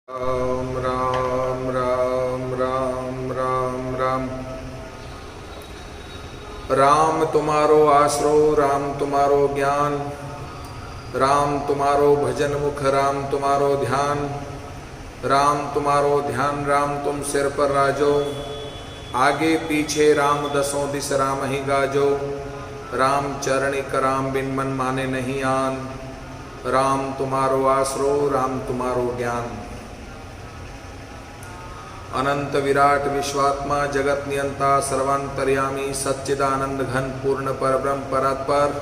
राम राम राम राम राम राम। राम तुम्हारो आसरो, राम तुम्हारो ज्ञान, राम तुम्हारो भजन मुख, राम तुम्हारो ध्यान, राम तुम्हारो ध्यान, राम तुम सिर पर राजो, आगे पीछे राम दसों दिस राम ही गाजो, राम चरणिक राम बिन मन माने नहीं आन, राम तुम्हारो आसरो, राम तुम्हारो ज्ञान। अनंत विराट विश्वात्मा जगत नियंता सर्वांतर्यामी सच्चिदानंद घन पूर्ण परब्रह्म परात्पर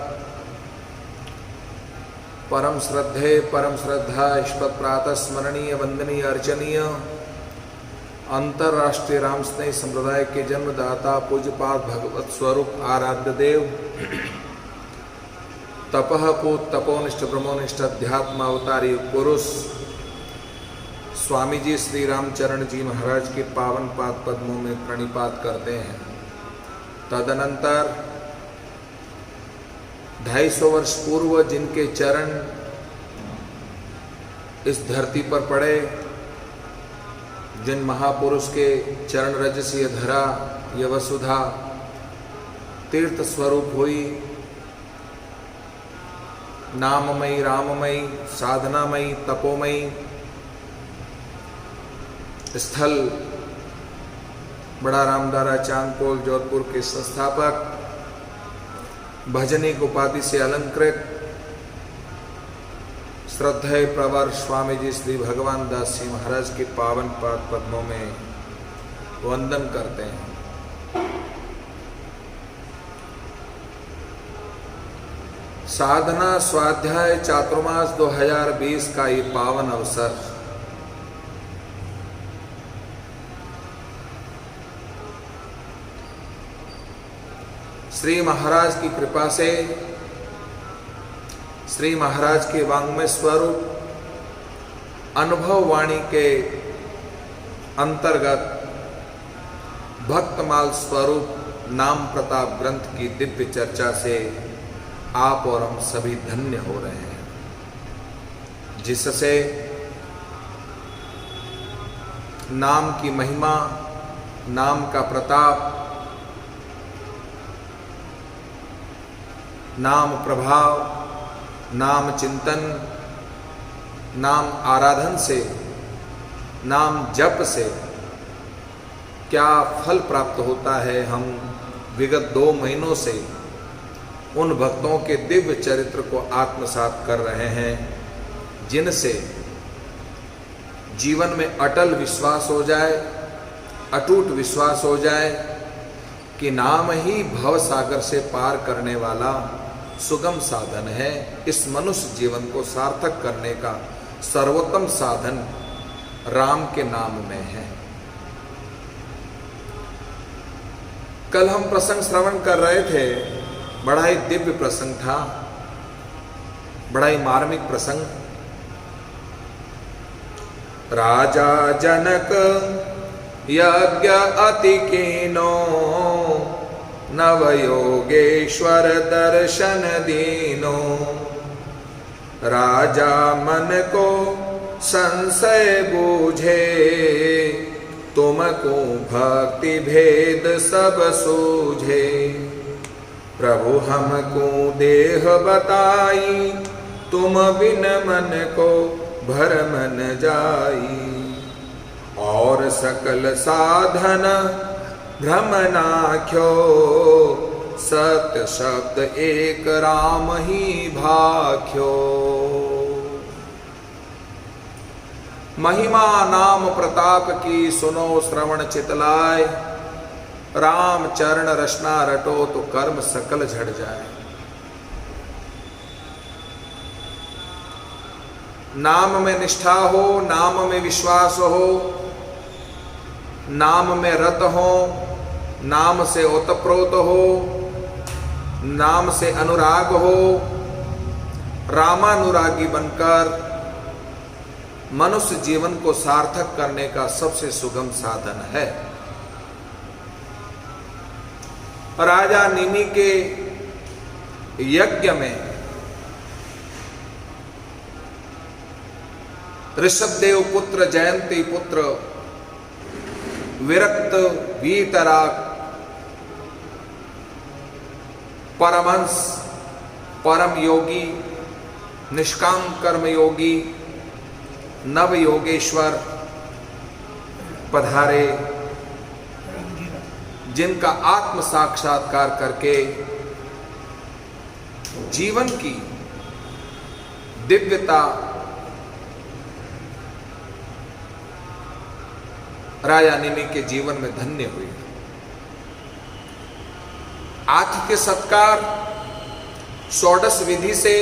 परम श्रद्धेय परम श्रद्धा इष्पत प्रातः स्मरणीय वंदनीय अर्चनीय अंतरराष्ट्रीय राम स्नेह संप्रदाय के जन्मदाता पूज्यपाद भगवत स्वरूप आराध्य देव तपः पूत तपोनिष्ठ ब्रह्मोनिष्ठ अध्यात्म अवतारी पुरुष स्वामी जी श्री रामचरण जी महाराज के पावन पाद पद्मों में प्रणिपात करते हैं। तदनंतर 250 वर्ष पूर्व जिनके चरण इस धरती पर पड़े, जिन महापुरुष के चरण रज से धरा यह वसुधा तीर्थ स्वरूप हुई, नाममयी राममयी साधनामयी तपोमयी स्थल बड़ा रामदारा चांदपोल जोधपुर के संस्थापक, भजनिक उपाधि से अलंकृत श्रद्धेय प्रवर स्वामी जी श्री भगवान दास जी महाराज के पावन पाद पद्मों में वंदन करते हैं। साधना स्वाध्याय चातुर्मास 2020 का ये पावन अवसर श्री महाराज की कृपा से, श्री महाराज के वांग्मय स्वरूप अनुभव वाणी के अंतर्गत भक्तमाल स्वरूप नाम प्रताप ग्रंथ की दिव्य चर्चा से आप और हम सभी धन्य हो रहे हैं, जिससे नाम की महिमा, नाम का प्रताप, नाम प्रभाव, नाम चिंतन, नाम आराधन से, नाम जप से क्या फल प्राप्त होता है, हम विगत 2 महीनों से उन भक्तों के दिव्य चरित्र को आत्मसात कर रहे हैं, जिनसे जीवन में अटल विश्वास हो जाए, अटूट विश्वास हो जाए कि नाम ही भव सागर से पार करने वाला सुगम साधन है। इस मनुष्य जीवन को सार्थक करने का सर्वोत्तम साधन राम के नाम में है। कल हम प्रसंग श्रवण कर रहे थे, बड़ा ही दिव्य प्रसंग था, बड़ा ही मार्मिक प्रसंग। राजा जनक यज्ञ अति कीनो, नवयोगेश्वर दर्शन दीनो, राजा मन को संशय बूझे, तुमको भक्ति भेद सब सूझे, प्रभु हमको देह बताई, तुम बिन मन को भरम न जाई, और सकल साधन भ्रम नाख्यो, सत्य शब्द एक राम ही भाख्यो। महिमा नाम प्रताप की सुनो श्रवण चितलाय, राम चरण रचना रटो तो कर्म सकल झड़ जाए। नाम में निष्ठा हो, नाम में विश्वास हो, नाम में रत हो, नाम से ओतप्रोत हो, नाम से अनुराग हो, रामानुरागी बनकर मनुष्य जीवन को सार्थक करने का सबसे सुगम साधन है। राजा निमि के यज्ञ में ऋषभदेव पुत्र जयंती पुत्र विरक्त वीतराग परमहंस परम योगी निष्काम कर्म योगी नव योगेश्वर पधारे, जिनका आत्म साक्षात्कार करके जीवन की दिव्यता राजा निमि के जीवन में धन्य हुई। आतिथ्य सत्कार षोडश विधि से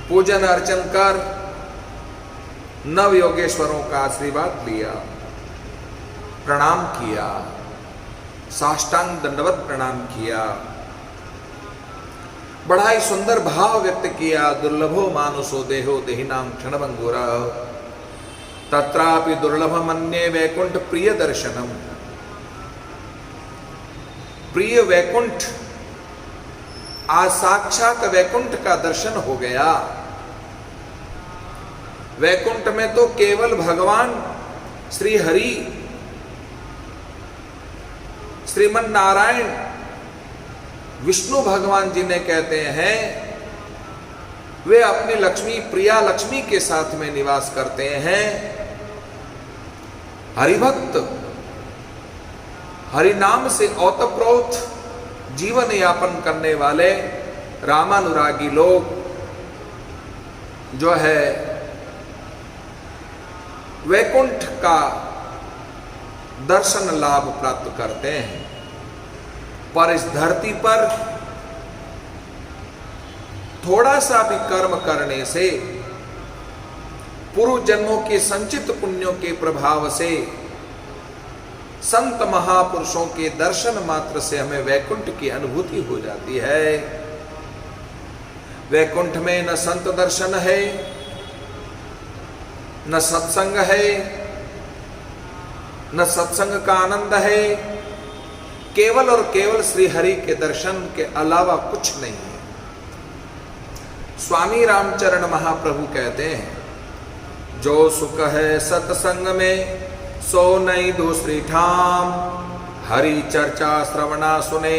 पूजन अर्चन कर नव योगेश्वरों का आशीर्वाद लिया, प्रणाम किया, साष्टांग दंडवत प्रणाम किया, बड़ा ही सुंदर भाव व्यक्त किया। दुर्लभो मानुषो देहो देहिनाम क्षणभंगुरा तत्रापि दुर्लभ मन्ये वैकुंठ प्रिय दर्शनम। प्रिय वैकुंठ, आज साक्षात वैकुंठ का दर्शन हो गया। वैकुंठ में तो केवल भगवान श्री हरि श्रीमन नारायण विष्णु भगवान जिन्हें कहते हैं, वे अपनी लक्ष्मी प्रिया लक्ष्मी के साथ में निवास करते हैं। हरिभक्त हरि नाम से ओतप्रोत जीवन यापन करने वाले रामानुरागी लोग जो है वैकुंठ का दर्शन लाभ प्राप्त करते हैं। पर इस धरती पर थोड़ा सा भी कर्म करने से पूर्व जन्मों के संचित पुण्यों के प्रभाव से संत महापुरुषों के दर्शन मात्र से हमें वैकुंठ की अनुभूति हो जाती है। वैकुंठ में न संत दर्शन है, न सत्संग है, न सत्संग का आनंद है, केवल और केवल श्री हरि के दर्शन के अलावा कुछ नहीं है। स्वामी रामचरण महाप्रभु कहते हैं, जो सुख है सत्संग में सो नहीं दूसरी ठाम, हरि चर्चा श्रवणा सुने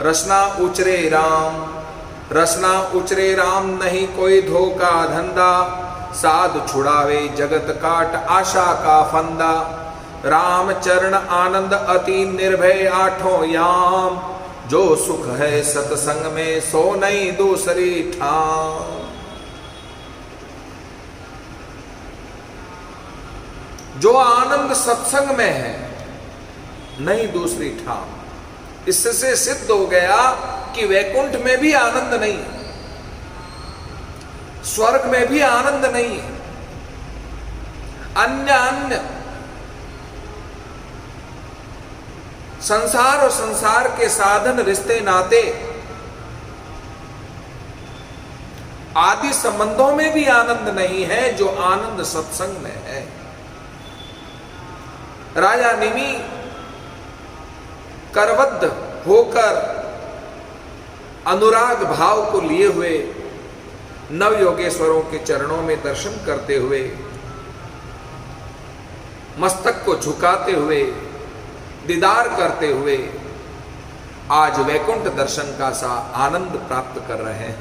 रसना उचरे राम। रसना उचरे राम नहीं कोई धोखा धंधा, साध छुड़ावे जगत काट आशा का फंदा। राम चरण आनंद अति निर्भय आठों याम, जो सुख है सत्संग में सो नहीं दूसरी ठाम। जो आनंद सत्संग में है नहीं दूसरी ठाम। इससे सिद्ध हो गया कि वैकुंठ में भी आनंद नहीं, स्वर्ग में भी आनंद नहीं है। अन्य संसार और संसार के साधन रिश्ते नाते आदि संबंधों में भी आनंद नहीं है, जो आनंद सत्संग में है। राजा निमि करबद्ध होकर अनुराग भाव को लिए हुए नव योगेश्वरों के चरणों में दर्शन करते हुए, मस्तक को झुकाते हुए, दीदार करते हुए आज वैकुंठ दर्शन का सा आनंद प्राप्त कर रहे हैं।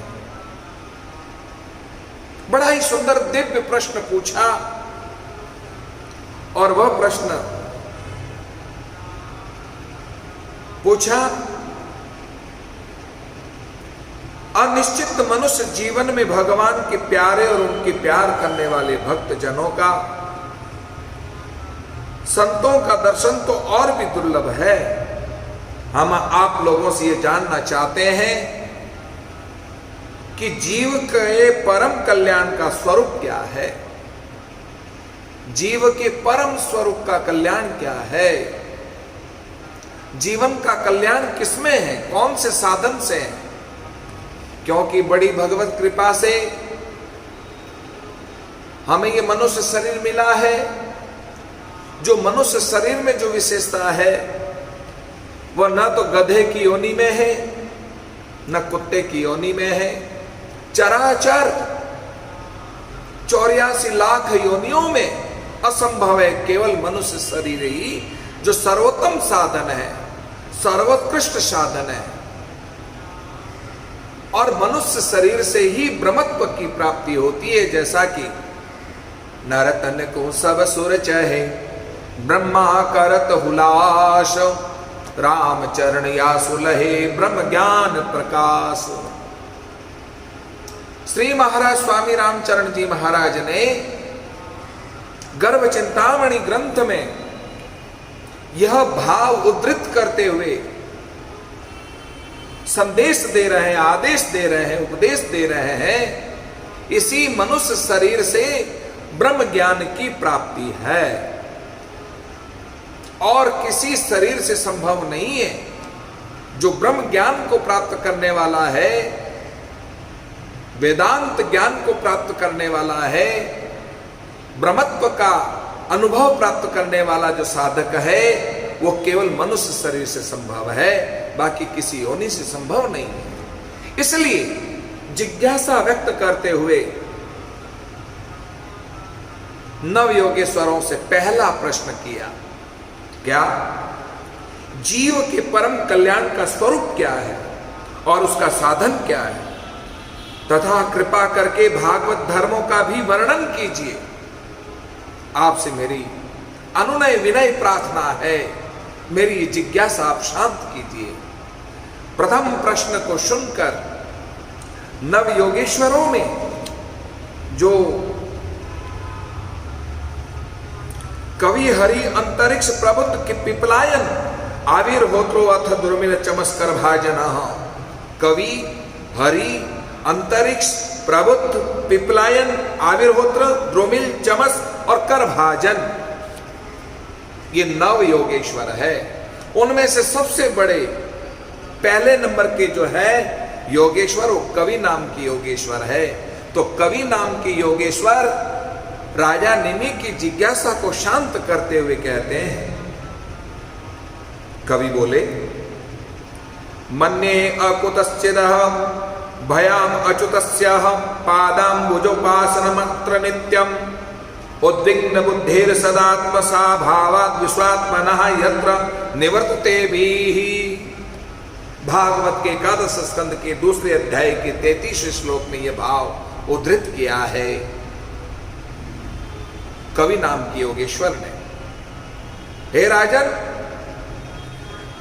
बड़ा ही सुंदर दिव्य प्रश्न पूछा, और वह प्रश्न पूछा, अनिश्चित मनुष्य जीवन में भगवान के प्यारे और उनके प्यार करने वाले भक्त जनों का, संतों का दर्शन तो और भी दुर्लभ है। हम आप लोगों से ये जानना चाहते हैं कि जीव के परम कल्याण का स्वरूप क्या है, जीव के परम स्वरूप का कल्याण क्या है, जीवन का कल्याण किसमें है, कौन से साधन से है। क्योंकि बड़ी भगवत कृपा से हमें ये मनुष्य शरीर मिला है। जो मनुष्य शरीर में जो विशेषता है वह न तो गधे की योनि में है, न कुत्ते की योनि में है। चराचर 84 लाख योनियों में असंभव है, केवल मनुष्य शरीर ही जो सर्वोत्तम साधन है, सर्वोत्कृष्ट साधन है। और मनुष्य शरीर से ही ब्रह्मत्व की प्राप्ति होती है, जैसा कि नरतन को सब सुर चहे, ब्रह्मा करत हुलास, राम चरण या सुलहे ब्रह्म ज्ञान प्रकाश। श्री महाराज स्वामी रामचरण जी महाराज ने गर्भ चिंतामणि ग्रंथ में यह भाव उद्धृत करते हुए संदेश दे रहे हैं, आदेश दे रहे हैं, उपदेश दे रहे हैं, इसी मनुष्य शरीर से ब्रह्म ज्ञान की प्राप्ति है और किसी शरीर से संभव नहीं है। जो ब्रह्म ज्ञान को प्राप्त करने वाला है, वेदांत ज्ञान को प्राप्त करने वाला है, ब्रह्मत्व का अनुभव प्राप्त करने वाला जो साधक है, वो केवल मनुष्य शरीर से संभव है, बाकी किसी योनि से संभव नहीं है। इसलिए जिज्ञासा व्यक्त करते हुए नव योगेश्वरों से पहला प्रश्न किया, क्या जीव के परम कल्याण का स्वरूप क्या है और उसका साधन क्या है, तथा कृपा करके भागवत धर्मों का भी वर्णन कीजिए। आपसे मेरी अनुनय विनय प्रार्थना है, मेरी जिज्ञासा आप शांत कीजिए। प्रथम प्रश्न को सुनकर नव योगेश्वरों में जो कवि हरि अंतरिक्ष प्रबुद्ध की पिपलायन आविर्होत्रो अथ दुर्मिल चमस्कर भाजन, कवि हरि अंतरिक्ष प्रबुद्ध पिपलायन आविर्होत्र द्रोमिल चमस और कर भाजन, ये नव योगेश्वर है। उनमें से सबसे बड़े पहले नंबर के जो है योगेश्वर, वो कवि नाम की योगेश्वर है। तो कवि नाम की योगेश्वर राजा निमि की जिज्ञासा को शांत करते हुए कहते हैं, कवि बोले, मन्ये अकुतश्चिदः भयाम अच्युतस्यः पादाम्बुजोपासनमत्र नित्यम् उद्विग्न बुद्धिर सदात्मसा भावात् विश्वात्मनः यत्र निवर्तते भीहि। भागवत के एकादश स्कंद के दूसरे अध्याय के 33वें श्लोक में यह भाव उद्धृत किया है कवि नाम की योगेश्वर ने। हे राजन,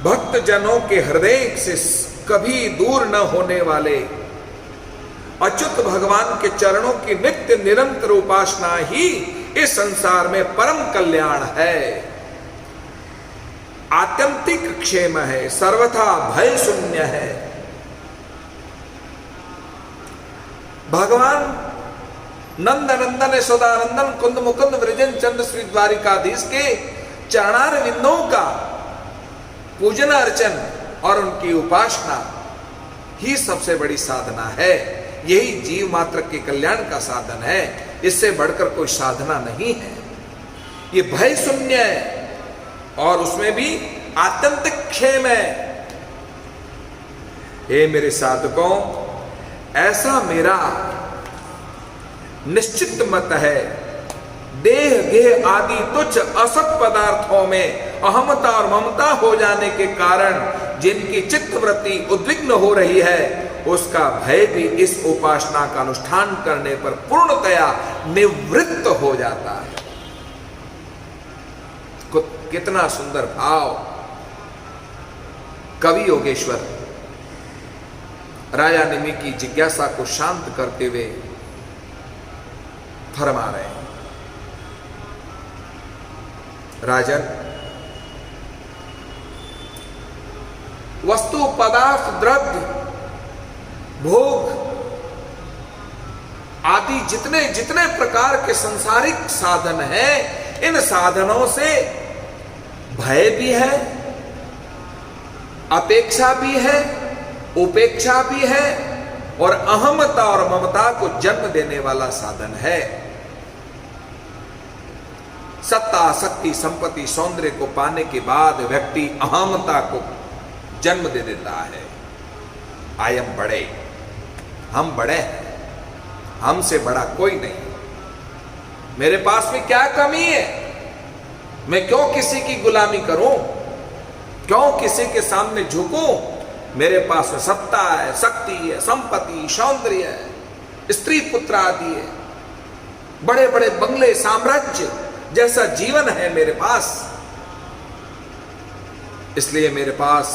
भक्त जनों के हृदय से कभी दूर न होने वाले अच्युत भगवान के चरणों की नित्य निरंतर उपासना ही इस संसार में परम कल्याण है, आत्यंतिक क्षेम है, सर्वथा भय शून्य है। भगवान नंद नंदन यशोदानंदन कुंद मुकुंद वृजन चंद्र श्री द्वारिकाधीश के चरणार विंदों का पूजन अर्चन और उनकी उपासना ही सबसे बड़ी साधना है। यही जीव मात्र के कल्याण का साधन है, इससे बढ़कर कोई साधना नहीं है। ये भय शून्य है और उसमें भी आत्यंतिक क्षेम है। हे मेरे साधकों, ऐसा मेरा निश्चित मत है, देह गेह आदि तुच्छ असत पदार्थों में अहमता और ममता हो जाने के कारण जिनकी चित्तवृत्ति उद्विग्न हो रही है, उसका भय भी इस उपासना का अनुष्ठान करने पर पूर्णतया निवृत्त हो जाता है। कितना सुंदर भाव कवि योगेश्वर राजा निमि की जिज्ञासा को शांत करते हुए फरमा रहे हैं। राजन, वस्तु पदार्थ द्रव्य भोग आदि जितने जितने प्रकार के सांसारिक साधन हैं, इन साधनों से भय भी है, अपेक्षा भी है, उपेक्षा भी है और अहमता और ममता को जन्म देने वाला साधन है। सत्ता, शक्ति, संपत्ति, सौंदर्य को पाने के बाद व्यक्ति अहमता को जन्म दे देता है। आई एम बड़े, हम बड़े हैं, हमसे बड़ा कोई नहीं। मेरे पास में क्या कमी है? मैं क्यों किसी की गुलामी करूं? क्यों किसी के सामने झुकूं? मेरे पास में सत्ता है, शक्ति है, संपत्ति, सौंदर्य है, स्त्री पुत्र आदि है, बड़े बड़े बंगले, साम्राज्य जैसा जीवन है मेरे पास। इसलिए मेरे पास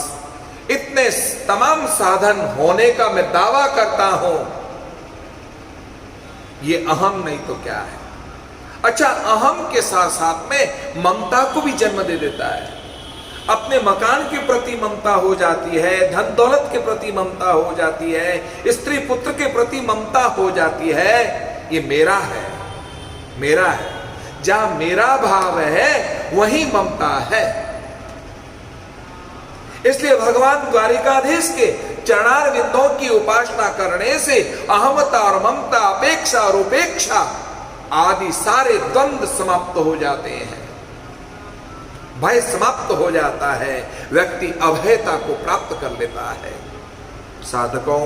इतने तमाम साधन होने का मैं दावा करता हूं। ये अहम नहीं तो क्या है? अच्छा, अहम के साथ साथ में ममता को भी जन्म दे देता है। अपने मकान के प्रति ममता हो जाती है, धन दौलत के प्रति ममता हो जाती है, स्त्री पुत्र के प्रति ममता हो जाती है। ये मेरा है, मेरा है। जहां मेरा भाव है वहीं ममता है। इसलिए भगवान द्वारिकाधीश के चरणार विंदों की उपासना करने से अहमता और ममता, अपेक्षा और उपेक्षा आदि सारे द्वंद्व समाप्त हो जाते हैं, भय समाप्त हो जाता है, व्यक्ति अभयता को प्राप्त कर लेता है। साधकों,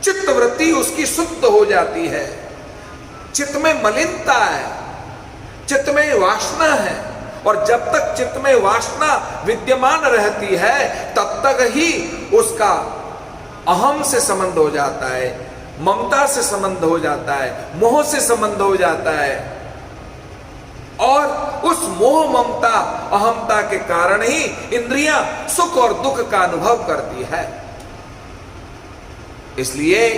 चित्त वृत्ति उसकी शुद्ध हो जाती है। चित्त में मलिनता है, चित्त में वासना है, और जब तक चित्त में वासना विद्यमान रहती है तब तक ही उसका अहम से संबंध हो जाता है, ममता से संबंध हो जाता है, मोह से संबंध हो जाता है, और उस मोह, ममता, अहमता के कारण ही इंद्रियां सुख और दुख का अनुभव करती है। इसलिए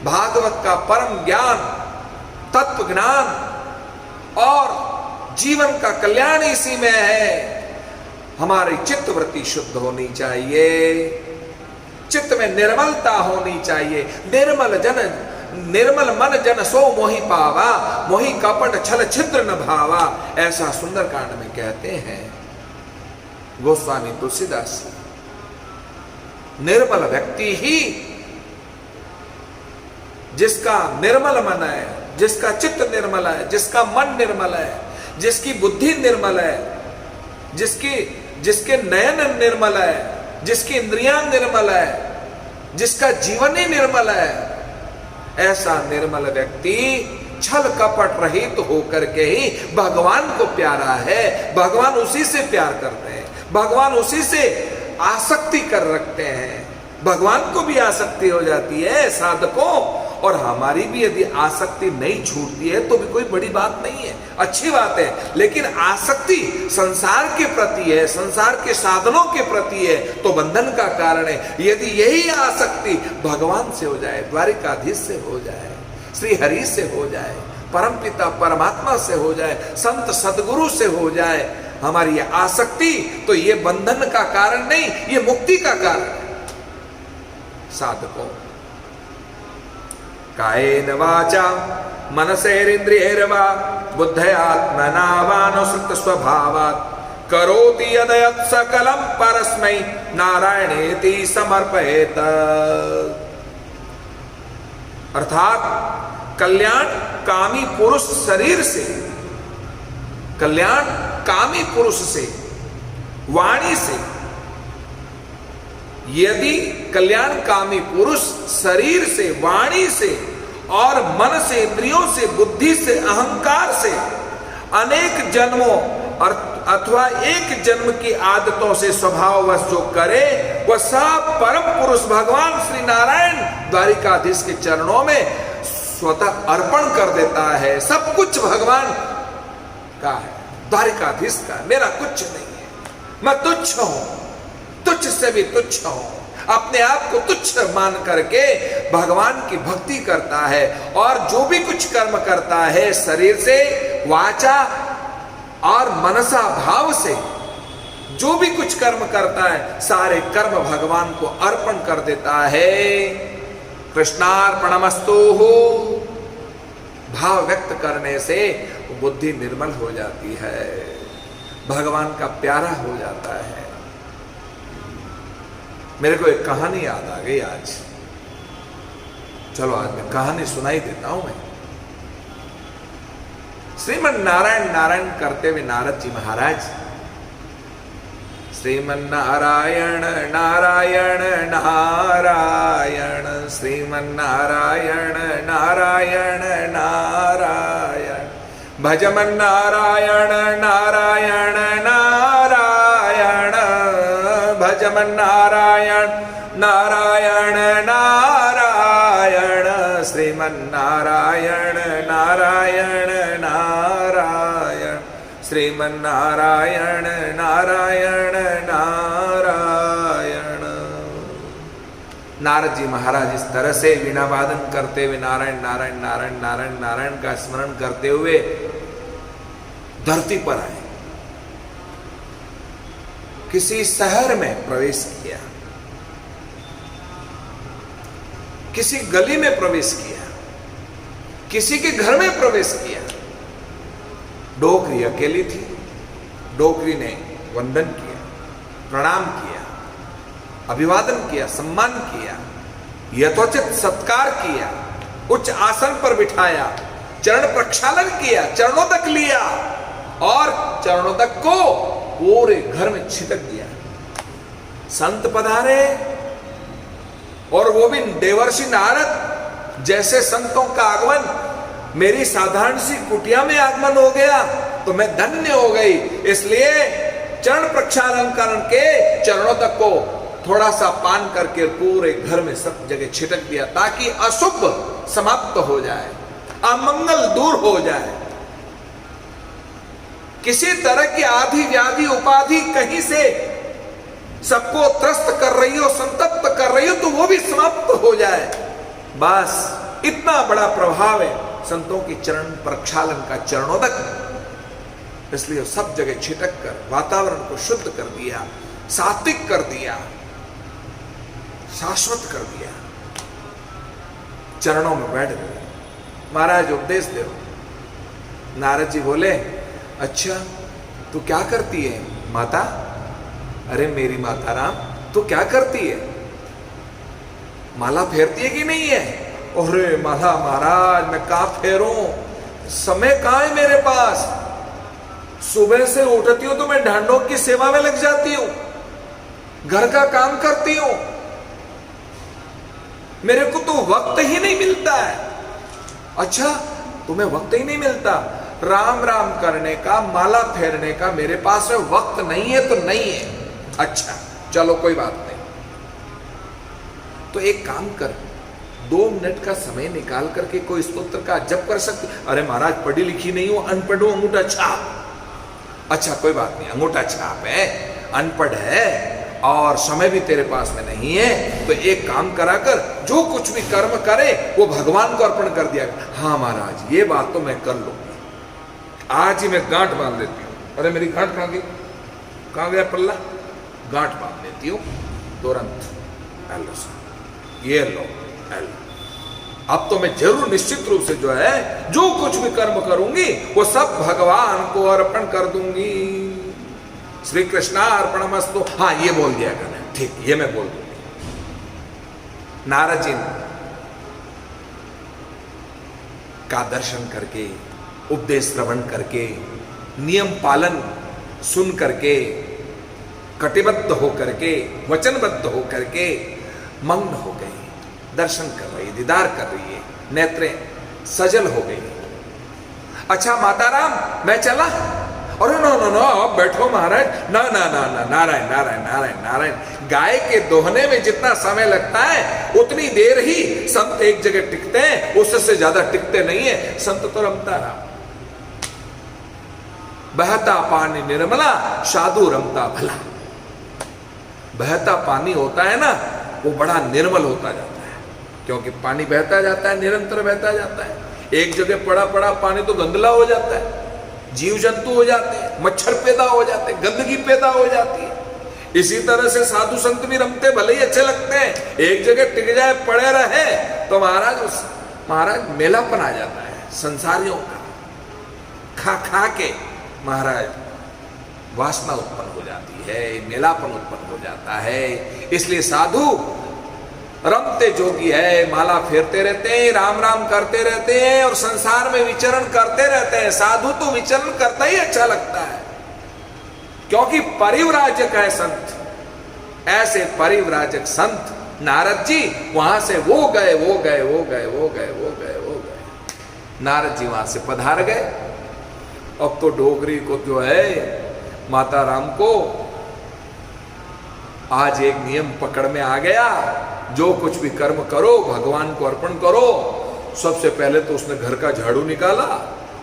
भागवत का परम ज्ञान, तत्व ज्ञान और जीवन का कल्याण इसी में है। हमारी चित्त वृत्ति शुद्ध होनी चाहिए, चित्त में निर्मलता होनी चाहिए। निर्मल मन जन सो मोहि पावा, मोहि कपट छल छिद्र न भावा, ऐसा सुंदरकांड में कहते हैं गोस्वामी तुलसीदास। निर्मल व्यक्ति ही, जिसका निर्मल मन है, जिसका चित्त निर्मल है, जिसका मन निर्मल है, जिसकी बुद्धि निर्मल है, जिसके नयन निर्मल है, जिसकी इंद्रियां निर्मल है, जिसका जीवन ही निर्मल है, ऐसा निर्मल व्यक्ति छल कपट रहित होकर के ही भगवान को प्यारा है। भगवान उसी से प्यार करते हैं, भगवान उसी से आसक्ति कर रखते हैं, भगवान को भी आसक्ति हो जाती है साधकों। और हमारी भी यदि आसक्ति नहीं छूटती है तो भी कोई बड़ी बात नहीं है, अच्छी बात है। लेकिन आसक्ति संसार के प्रति है, संसार के साधनों के प्रति है, तो बंधन का कारण है। यदि यही आसक्ति भगवान से हो जाए, द्वारिकाधीश से हो जाए, श्री हरि से हो जाए, परमपिता परमात्मा से हो जाए, संत सदगुरु से हो जाए, हमारी ये आसक्ति, तो ये बंधन का कारण नहीं, ये मुक्ति का कारण है। साधकों, कायेन वाचा मनसेरिन्द्रियैर्वा बुद्धयात्मना वानुसृत स्वभावात् करोति यद् सकलं परस्मै नारायणेति समर्पयेत। अर्थात कल्याण कामी पुरुष शरीर से, कल्याण कामी पुरुष से, वाणी से, यदि कल्याण कामी पुरुष शरीर से, वाणी से और मन से, इंद्रियों से, बुद्धि से, अहंकार से अनेक जन्मों और अथवा एक जन्म की आदतों से स्वभाववश जो करे, वह सब परम पुरुष भगवान श्री नारायण द्वारिकाधीश के चरणों में स्वतः अर्पण कर देता है। सब कुछ भगवान का है, द्वारिकाधीश का, मेरा कुछ नहीं है, मैं तुच्छ हूं, तुच्छ से भी तुच्छ हूं। अपने आप को तुच्छ मान करके भगवान की भक्ति करता है, और जो भी कुछ कर्म करता है शरीर से, वाचा और मनसा भाव से, जो भी कुछ कर्म करता है सारे कर्म भगवान को अर्पण कर देता है। कृष्णार्पणमस्तु भाव व्यक्त करने से बुद्धि निर्मल हो जाती है, भगवान का प्यारा हो जाता है। मेरे को एक कहानी याद आ गई आज, चलो आज मैं कहानी सुनाई देता हूं। मैं श्रीमन नारायण नारायण करते हुए नारद जी महाराज, श्रीमन नारायण नारायण नारायण, श्रीमन नारायण नारायण नारायण, भजमन नारायण नारायण नारायण, भजमन नारायण नारायण नारायण, श्रीमन नारायण नारायण नारायण, श्रीमन नारायण नारायण नारायण। नारद जी महाराज इस तरह से वीणा वादन करते हुए नारायण नारायण नारायण नारायण नारायण का स्मरण करते हुए धरती पर आए, किसी शहर में प्रवेश किया, किसी गली में प्रवेश किया, किसी के घर में प्रवेश किया। डोकरी अकेली थी, डोकरी ने वंदन किया, प्रणाम किया, अभिवादन किया, सम्मान किया, यथोचित सत्कार किया, उच्च आसन पर बिठाया, चरण प्रक्षालन किया, चरणों तक लिया और चरणों तक को पूरे घर में छिटक दिया। संत पधारे और वो भी देवर्षि नारद जैसे संतों का आगमन मेरी साधारण सी कुटिया में आगमन हो गया तो मैं धन्य हो गई। इसलिए चरण प्रक्षालन करके चरणों तक को थोड़ा सा पान करके पूरे घर में सब जगह छिटक दिया ताकि अशुभ समाप्त हो जाए, अमंगल दूर हो जाए। किसी तरह की आधि व्याधि उपाधि कहीं से सबको त्रस्त कर रही हो, संतप्त कर रही हो तो वो भी समाप्त हो जाए। बस इतना बड़ा प्रभाव है संतों की चरण प्रक्षालन का, चरणों तक। इसलिए सब जगह छिटक कर वातावरण को शुद्ध कर दिया, सात्विक कर दिया, शाश्वत कर दिया। चरणों में बैठ गए। महाराज उपदेश दो। नारद जी बोले, अच्छा तू क्या करती है माता? अरे मेरी माता राम तू क्या करती है? माला फेरती है कि नहीं है? अरे माला महाराज मैं कहां फेरूं, समय कहां है मेरे पास। सुबह से उठती हूं तो मैं ढांडों की सेवा में लग जाती हूं, घर का काम करती हूं, मेरे को तो वक्त ही नहीं मिलता है। अच्छा तुम्हें वक्त ही नहीं मिलता? राम राम करने का, माला फेरने का मेरे पास में वक्त नहीं है तो नहीं है। अच्छा चलो कोई बात नहीं, तो एक काम कर, 2 मिनट का समय निकाल करके कोई स्तोत्र का जप कर सकती? अरे महाराज पढ़ी लिखी नहीं हूं, अनपढ़ हूं, अंगूठा छाप। अच्छा कोई बात नहीं, अंगूठा छाप है, अनपढ़ है और समय भी तेरे पास में नहीं है, तो एक काम करा कर, जो कुछ भी कर्म करे वो भगवान को अर्पण कर दिया। हाँ महाराज ये बात तो मैं कर लूंगी, आज ही मैं गांठ बांध देती हूँ। अरे मेरी गांठ कहाँ गई, कहाँ गया पल्ला? गांठ बांध देती हूँ तुरंत। ये लो, अब तो मैं जरूर निश्चित रूप से जो है जो कुछ भी कर्म करूंगी वो सब भगवान को अर्पण कर दूंगी। श्री कृष्णार्पणमस्तु। हाँ ये बोल दिया करना, ठीक ये मैं बोल दूंगी। नारद जी का दर्शन करके, उपदेश श्रवण करके, नियम पालन सुन करके, कटिबद्ध हो करके, वचनबद्ध हो करके मग्न हो गई, दर्शन कर रही, दीदार कर रही है, नेत्रें सजल हो गई। अच्छा माता राम मैं चला? अरे नो नो नो अब बैठो महाराज, ना ना ना ना, नारायण नारायण नारायण नारायण। गाय के दोहने में जितना समय लगता है उतनी देर ही संत एक जगह टिकते हैं, उससे ज्यादा टिकते नहीं है। संत तो रमता रहा, बहता पानी निर्मला, साधु रमता भला। बहता पानी होता है ना वो बड़ा निर्मल होता जाता है, क्योंकि पानी बहता जाता है, निरंतर बहता जाता है। एक जगह पड़ा पड़ा पानी तो गंदला हो जाता है, जीव जंतु हो जाते हैं, मच्छर पैदा हो जाते हैं, गंदगी पैदा हो जाती है। इसी तरह से साधु संत भी रमते भले ही अच्छे लगते हैं, एक जगह टिक जाए पड़े रहे तो महाराज मेलापन आ जाता है संसारियों का। खा खा के महाराज वासना उत्पन्न हो जाती है, मेलापन उत्पन्न हो जाता है। इसलिए साधु रमते जोगी है, माला फेरते रहते हैं, राम राम करते रहते हैं और संसार में विचरण करते रहते हैं। साधु तो विचरण करता ही अच्छा लगता है, क्योंकि परिव्राजक है संत। ऐसे परिव्राजक संत नारद जी वहां से वो गए, वो गए, वो गए, वो गए, वो गए, वो गए। नारद जी वहां से पधार गए अब तो डोगरी को जो है माता राम को आज एक नियम पकड़ में आ गया, जो कुछ भी कर्म करो भगवान को अर्पण करो। सबसे पहले तो उसने घर का झाड़ू निकाला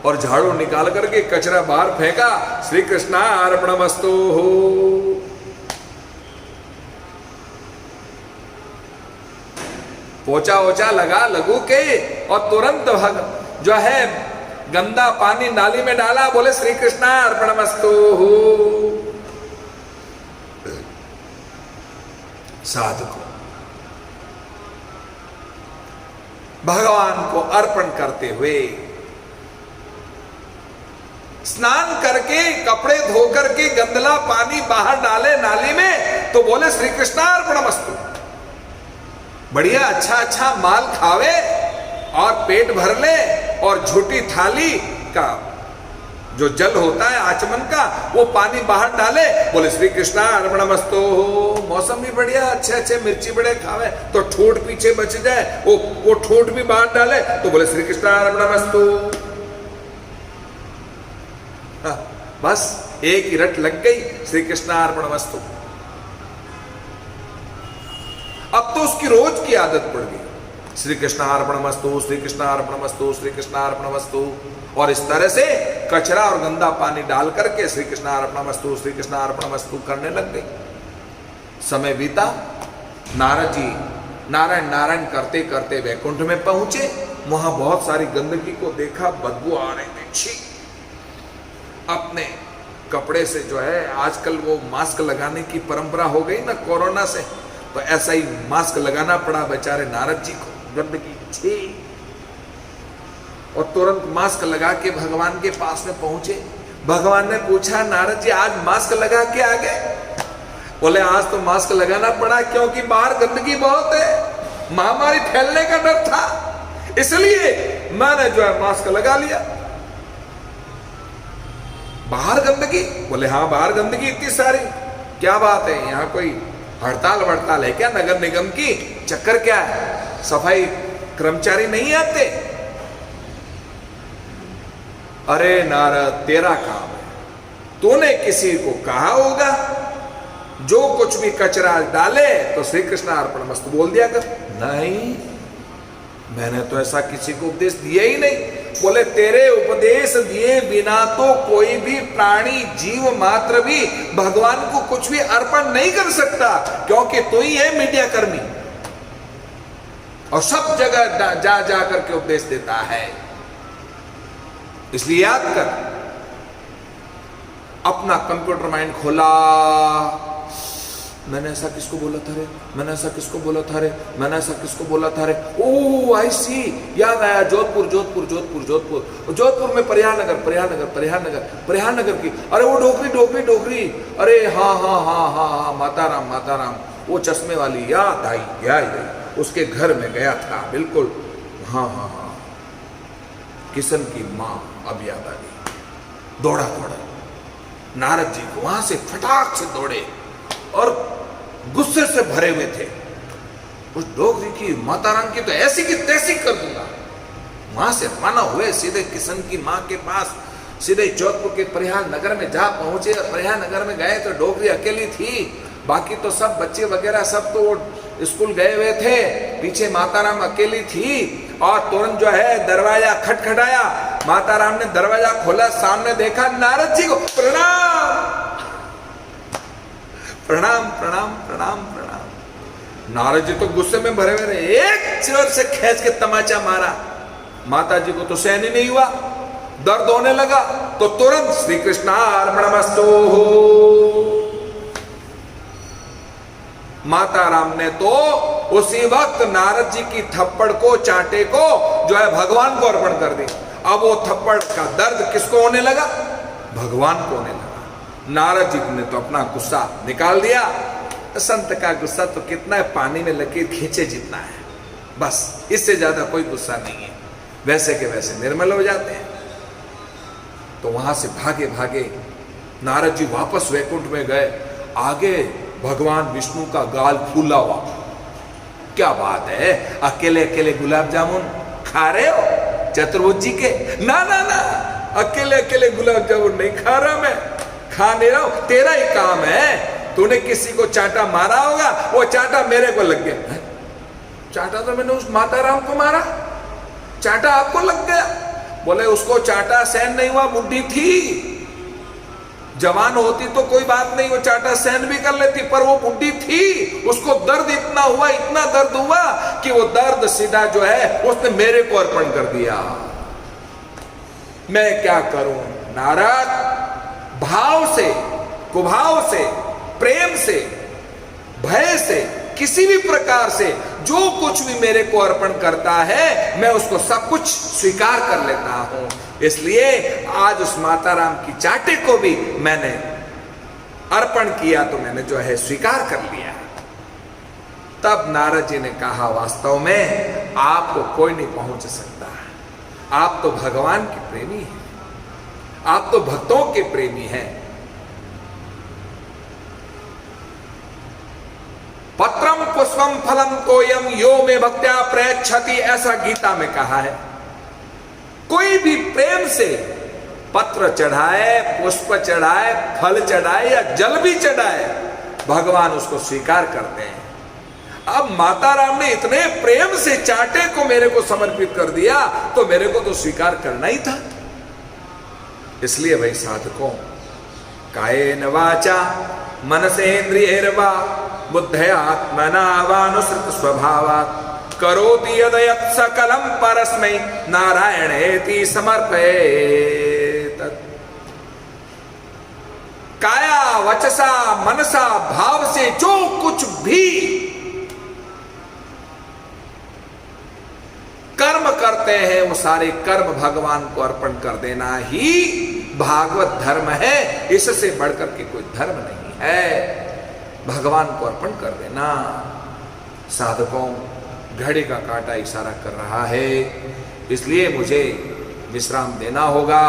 और झाड़ू निकाल करके कचरा बाहर फेंका, श्री कृष्णा अर्पणमस्तु हो। पोछा ओछा लगा लगू के और तुरंत जो है गंदा पानी नाली में डाला, बोले श्री कृष्णा अर्पणमस्तु हो। साधु को भगवान को अर्पण करते हुए स्नान करके कपड़े धो करके गंदला पानी बाहर डाले नाली में, तो बोले श्री कृष्णा अर्पणमस्तु। बढ़िया अच्छा अच्छा माल खावे और पेट भर ले और झूठी थाली का जो जल होता है आचमन का वो पानी बाहर डाले, बोले श्री कृष्णा अर्पणमस्तु। मौसम भी बढ़िया, अच्छे अच्छे मिर्ची बड़े खावे तो ठोट पीछे बच जाए, वो ठोट भी बाहर डाले तो बोले श्री कृष्णा अर्पणमस्तु। बस एक ही रट लग गई, श्री कृष्णा अर्पणमस्तु। अब तो उसकी रोज की आदत पड़ गई, श्री कृष्णा अर्पणमस्तु, श्री कृष्णा अर्पणमस्तु, श्री कृष्णा अर्पणमस्तु। और इस तरह से कचरा और गंदा पानी डाल करके श्री कृष्णा अर्पणमस्तु, श्री कृष्णा अर्पणमस्तु करने लग गई। समय बीता, नारद जी नारायण नारायण करते करते वैकुंठ में पहुंचे। वहां बहुत सारी गंदगी को देखा, बदबू आ रही थी, छी। अपने कपड़े से जो है आजकल वो मास्क लगाने की परंपरा हो गई ना कोरोना से, तो ऐसा ही मास्क लगाना पड़ा बेचारे नारद जी को, गंदगी छी। और तुरंत मास्क लगा के भगवान के पास में पहुंचे। भगवान ने पूछा, नारद जी आज मास्क लगा के आ गए? बोले आज तो मास्क लगाना पड़ा क्योंकि बाहर गंदगी बहुत है, महामारी फैलने का डर था, इसलिए मैंने जो है मास्क लगा लिया। बाहर गंदगी? बोले हाँ बाहर गंदगी इतनी सारी, क्या बात है, यहाँ कोई हड़ताल वड़ताल है क्या नगर निगम की? चक्कर क्या है, सफाई कर्मचारी नहीं आते? अरे नारद तेरा काम है, तूने किसी को कहा होगा जो कुछ भी कचरा डाले तो श्री कृष्णा अर्पणमस्तु बोल दिया कर। नहीं, मैंने तो ऐसा किसी को उपदेश दिया ही नहीं। बोले तेरे उपदेश दिए बिना तो कोई भी प्राणी जीव मात्र भी भगवान को कुछ भी अर्पण नहीं कर सकता, क्योंकि तू ही है मीडिया कर्मी और सब जगह जा जा करके उपदेश देता है। इसलिए याद कर, अपना कंप्यूटर माइंड खोला, मैंने ऐसा किसको बोला था रे, मैंने ऐसा किसको बोला था रे, मैंने ऐसा किसको बोला था रे, ओ आई सी, याद आया, जोधपुर जोधपुर जोधपुर जोधपुर जोधपुर में परिहारनगर परिहारनगर परिहारनगर परिहारनगर की, अरे वो डोगरी डोगरी डोगरी, अरे हाँ हाँ हाँ हाँ हाँ माता राम, वो चश्मे वाली, याद आई, उसके घर में गया था, बिल्कुल, हाँ हाँ हाँ, किशन की माँ अब याद आ गई। दौड़ा नारद जी को वहां से फटाक से दौड़े और गुस्से से भरे हुए थे। उस डोगरी की माता राम की तो ऐसी की तैसी कर दूंगा। वहां से रवाना हुए सीधे किशन की माँ के पास, सीधे जोधपुर के परिहार नगर में जा पहुंचे। परिहार नगर में गए तो डोगरी अकेली थी, बाकी तो सब बच्चे वगैरह सब तो स्कूल गए हुए थे, पीछे माता राम अकेली थी। और तुरंत जो है दरवाजा खटखटाया, माता राम ने दरवाजा खोला, सामने देखा नारद जी को। प्रणाम प्रणाम प्रणाम प्रणाम प्रणाम। नारद जी तो गुस्से में भरे हुए रहे, एक जोर से खींच के तमाचा मारा। माता जी को तो सहन ही नहीं हुआ, दर्द होने लगा, तो तुरंत श्री कृष्णा अर्पणमस्तु। माता राम ने तो उसी वक्त नारद जी की थप्पड़ को, चांटे को जो है भगवान को अर्पण कर दी। अब वो थप्पड़ का दर्द किसको होने लगा? भगवान को होने लगा। नारद जी ने तो अपना गुस्सा निकाल दिया। संत का गुस्सा तो कितना है, पानी में लकीर खींचे जितना है, बस इससे ज्यादा कोई गुस्सा नहीं है, वैसे के वैसे निर्मल हो जाते हैं। तो वहां से भागे भागे नारद जी वापस वैकुंठ में गए। आगे भगवान विष्णु का गाल फूला हुआ, क्या बात है, अकेले अकेले गुलाब जामुन खा रहे हो चतुर्भुज जी के? ना ना ना, अकेले अकेले गुलाब जामुन नहीं खा रहा, मैं खा नहीं रहा हूं, तेरा ही काम है। तूने किसी को चांटा मारा होगा, वो चांटा मेरे को लग गया। चांटा तो मैंने उस माता राम को मारा, चांटा आपको लग गया। बोले उसको चांटा सहन नहीं हुआ, बुढ़ी थी, जवान होती तो कोई बात नहीं, वो चांटा सहन भी कर लेती, पर वो बुढ़ी थी, उसको दर्द इतना हुआ, इतना दर्द हुआ कि वो दर्द सीधा जो है उसने मेरे को अर्पण कर दिया। मैं क्या करूं नारद, भाव से, कुभाव से, प्रेम से, भय से, किसी भी प्रकार से जो कुछ भी मेरे को अर्पण करता है मैं उसको सब कुछ स्वीकार कर लेता हूं। इसलिए आज उस माता राम की चाटे को भी मैंने अर्पण किया, तो मैंने जो है स्वीकार कर लिया। तब नारद जी ने कहा, वास्तव में आपको कोई नहीं पहुंच सकता, आप तो भगवान के प्रेमी हैं, आप तो भक्तों के प्रेमी हैं। पत्रम पुष्पम फलम तोयम यो में भक्त्या प्रयच्छति, ऐसा गीता में कहा है। कोई भी प्रेम से पत्र चढ़ाए, पुष्प चढ़ाए, फल चढ़ाए या जल भी चढ़ाए, भगवान उसको स्वीकार करते हैं। अब माता राम ने इतने प्रेम से चाटे को मेरे को समर्पित कर दिया, तो मेरे को तो स्वीकार करना ही था। इसलिए भाई साधकों, कायेन वाचा मनसेन्द्रियैर्वा बुद्धयात्मना वानुसृत स्वभावात् करोति यदयत् सकलं परस्मै नारायणेति समर्पयेत्। काया वचसा मनसा भाव से जो कुछ भी कर्म करते हैं, वो सारे कर्म भगवान को अर्पण कर देना ही भागवत धर्म है। इससे बढ़कर के कोई धर्म नहीं है, भगवान को अर्पण कर देना। साधकों, घड़ी का कांटा इशारा कर रहा है, इसलिए मुझे विश्राम देना होगा।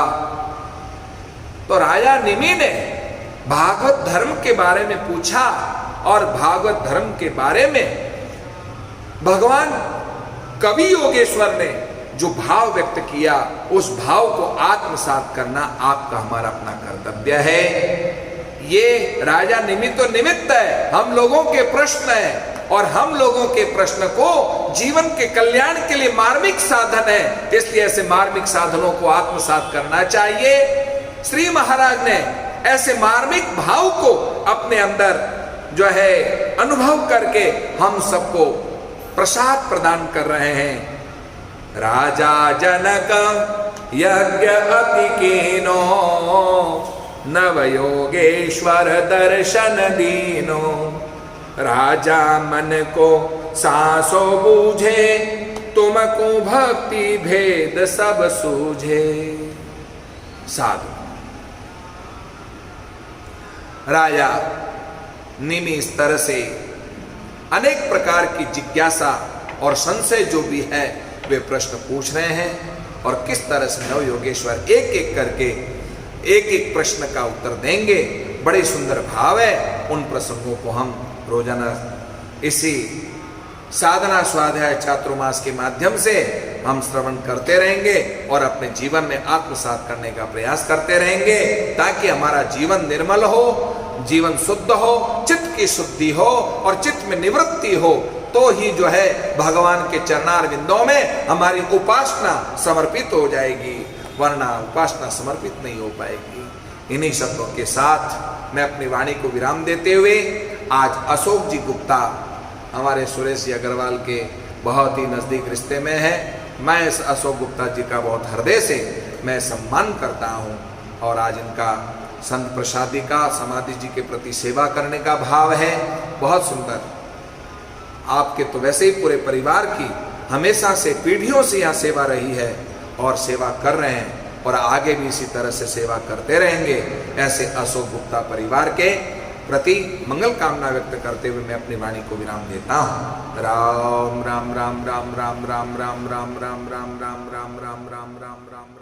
तो राजा निमि ने भागवत धर्म के बारे में पूछा, और भागवत धर्म के बारे में भगवान कवि योगेश्वर ने जो भाव व्यक्त किया, उस भाव को आत्मसात करना आपका हमारा अपना कर्तव्य है। ये राजा निमि तो निमित्त है, हम लोगों के प्रश्न है, और हम लोगों के प्रश्न को जीवन के कल्याण के लिए मार्मिक साधन है, इसलिए ऐसे मार्मिक साधनों को आत्मसात करना चाहिए। श्री महाराज ने ऐसे मार्मिक भाव को अपने अंदर जो है अनुभव करके हम सबको प्रसाद प्रदान कर रहे हैं। राजा जनक यज्ञ अति कीनो नवयोगेश्वर दर्शन दीनो। राजा मन को सांसो बूझे तुमको भक्ति भेद सब सूझे। साधु राजा निमि इस तरह से अनेक प्रकार की जिज्ञासा और संशय जो भी है वे प्रश्न पूछ रहे हैं, और किस तरह से नव योगेश्वर एक एक करके एक एक प्रश्न का उत्तर देंगे। बड़े सुंदर भाव है। उन प्रसंगों को हम रोजाना इसी साधना स्वाध्याय चातुर्मास के माध्यम से हम श्रवण करते रहेंगे और अपने जीवन में आत्मसात करने का प्रयास करते रहेंगे, ताकि हमारा जीवन निर्मल हो, जीवन शुद्ध हो, चित्त की शुद्धि हो और चित्त में निवृत्ति हो, तो ही जो है भगवान के चरणार बिंदों में हमारी उपासना समर्पित हो जाएगी, वरना उपासना समर्पित नहीं हो पाएगी। इन्हीं शब्दों के साथ मैं अपनी वाणी को विराम देते हुए, आज अशोक जी गुप्ता हमारे सुरेश जी अग्रवाल के बहुत ही नज़दीक रिश्ते में है, मैं इस अशोक गुप्ता जी का बहुत हृदय से मैं सम्मान करता हूँ, और आज इनका संत प्रसादी का समाधि जी के प्रति सेवा करने का भाव है। बहुत सुंदर, आपके तो वैसे ही पूरे परिवार की हमेशा से पीढ़ियों से यहाँ सेवा रही है और सेवा कर रहे हैं, और आगे भी इसी तरह से सेवा करते रहेंगे। ऐसे अशोक गुप्ता परिवार के प्रति मंगल कामना व्यक्त करते हुए मैं अपनी वाणी को विराम देता हूँ। राम राम राम राम राम राम राम राम राम राम राम राम राम राम राम राम राम।